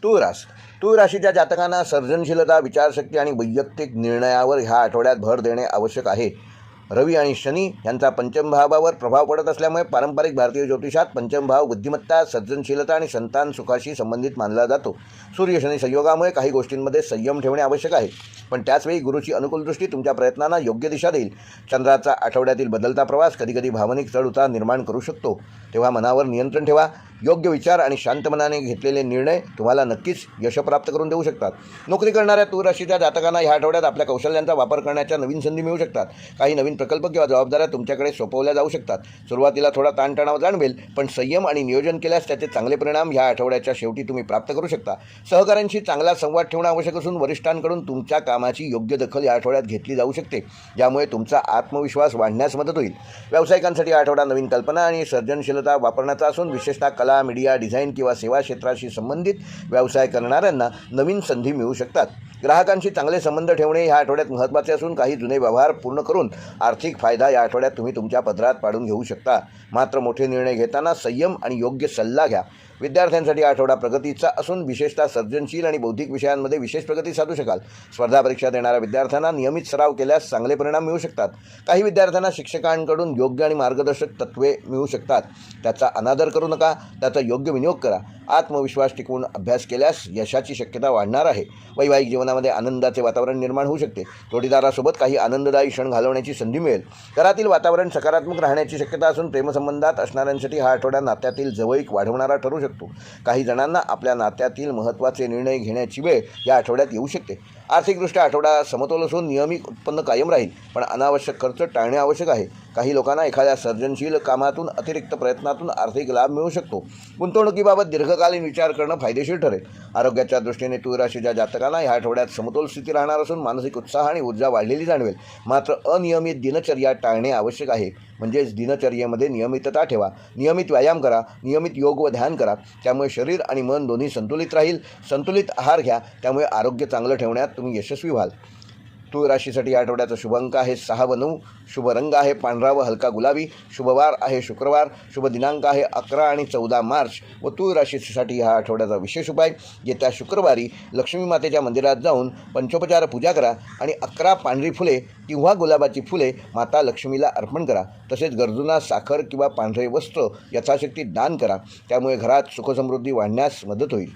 तूळ राशीच्या जातकांना सर्जनशीलता, विचारशक्ती आणि वैयक्तिक निर्णयावर ह्या आठवड्यात भर देणे आवश्यक आहे. रवी आणि शनी यांचा पंचम भावावर प्रभाव पडत असल्यामुळे पारंपरिक भारतीय ज्योतिषात पंचम भाव बुद्धिमत्ता, सर्जनशीलता आणि संतान सुखाशी संबंधित मानला जातो. सूर्य शनी संयोगामुळे काही गोष्टींमध्ये संयम ठेवणे आवश्यक आहे, पण त्याचवेळी गुरुची अनुकूल दृष्टी तुमच्या प्रयत्नांना योग्य दिशा देईल. चंद्राचा आठवड्यातील बदलता प्रवास कधीकधी भावनिक चढउतार निर्माण करू शकतो, तेव्हा मनावर नियंत्रण ठेवा. योग्य विचार आणि शांत मनाने घेतलेले निर्णय तुम्हाला नक्कीच यश प्राप्त करून देऊ शकतात. नोकरी करणाऱ्या तूळ राशीच्या जातकांना ह्या आठवड्यात आपल्या कौशल्यांचा वापर करण्याच्या नवीन संधी मिळू शकतात. काही नवीन प्रकल्प किंवा जबाबदाऱ्या तुमच्याकडे सोपवल्या जाऊ शकतात. सुरुवातीला थोडा ताणतणाव जाणवेल, पण संयम आणि नियोजन केल्यास त्याचे चांगले परिणाम ह्या आठवड्याच्या शेवटी तुम्ही प्राप्त करू शकता. सहकाऱ्यांशी चांगला संवाद ठेवणं आवश्यक असून वरिष्ठांकडून तुमच्या कामाची योग्य दखल या आठवड्यात घेतली जाऊ शकते, ज्यामुळे तुमचा आत्मविश्वास वाढण्यास मदत होईल. व्यावसायिकांसाठी आठवडा नवीन कल्पना आणि सर्जनशीलता वापरण्याचा असून विशेषतः कला, मीडिया, डिझाईन किंवा सेवा क्षेत्राशी संबंधित व्यवसाय करणाऱ्यांना नवीन संधी मिळू शकतात. ग्राहकांशी चांगले संबंध ठेवणे ह्या आठवड्यात महत्त्वाचे असून काही जुने व्यवहार पूर्ण करून आर्थिक फायदा या आठवड्यात तुम्ही तुमच्या पदरात पाडून घेऊ शकता. मात्र मोठे निर्णय घेताना संयम आणि योग्य सल्ला घ्या. विद्यार्थ्यांसाठी आठवडा प्रगतीचा असून विशेषतः सर्जनशील आणि बौद्धिक विषयांमध्ये विशेष प्रगती साधू शकाल. स्पर्धा परीक्षा देणाऱ्या विद्यार्थ्यांना नियमित सराव केल्यास चांगले परिणाम मिळू शकतात. काही विद्यार्थ्यांना शिक्षकांकडून योग्य आणि मार्गदर्शक तत्त्वे मिळू शकतात. त्याचा अनादर करू नका, त्याचा योग्य विनियोग करा. आत्मविश्वास टिकवून अभ्यास केल्यास यशाची शक्यता वाढणार आहे. वैवाहिक जीवनामध्ये आनंदाचे वातावरण निर्माण होऊ शकते. जोडीदारासोबत काही आनंददायी क्षण घालवण्याची संधी मिळेल. घरातील वातावरण सकारात्मक राहण्याची शक्यता असून प्रेमसंबंधात असणाऱ्यांसाठी हा आठवडा नात्यातील जवळीक वाढवणारा ठरू शकतो. काही जणांना आपल्या नात्यातील महत्त्वाचे निर्णय घेण्याची वेळ या आठवड्यात येऊ शकते. आर्थिकदृष्ट्या आठवडा समतोल असून नियमित उत्पन्न कायम राहील, पण अनावश्यक खर्च टाळणे आवश्यक आहे. काही लोकांना एखाद्या सर्जनशील कामातून अतिरिक्त प्रयत्नातून आर्थिक लाभ मिळू शकतो. गुंतवणुकीबाबत दीर्घकालीन विचार करणं फायदेशीर ठरेल. आरोग्याच्या दृष्टीने तूळ राशीच्या जातकांना ह्या आठवड्यात समतोल स्थिती राहणार असून मानसिक उत्साह आणि ऊर्जा वाढलेली जाणवेल. मात्र अनियमित दिनचर्या टाळणे आवश्यक आहे. म्हणजेच दिनचर्येमध्ये नियमितता ठेवा. नियमित व्यायाम करा, नियमित योग व ध्यान करा. त्यामुळे शरीर आणि मन दोन्ही संतुलित राहील. संतुलित आहार घ्या, त्यामुळे आरोग्य चांगलं ठेवण्यात तुम्ही यशस्वी व्हाल. तूळ राशीसाठी आठवड्याचा शुभ अंक आहे 6 व 9. शुभ रंग आहे पांढरा व हलका गुलाबी. शुभवार आहे शुक्रवार. शुभ दिनांक आहे 11 आणि 14 मार्च. व तूळ राशीसाठी हा आठवड्याचा विशेष उपाय: येत्या शुक्रवारी लक्ष्मी मातेच्या मंदिरात जाऊन पंचोपचार पूजा करा आणि 11 पांढरी फुले किंवा गुलाबाची फुले माता लक्ष्मीला अर्पण करा. तसेच गरजूंना साखर किंवा पांढरे वस्त्र यथाशक्ती दान करा. त्यामुळे घरात सुखसमृद्धी वाढण्यास मदत होईल.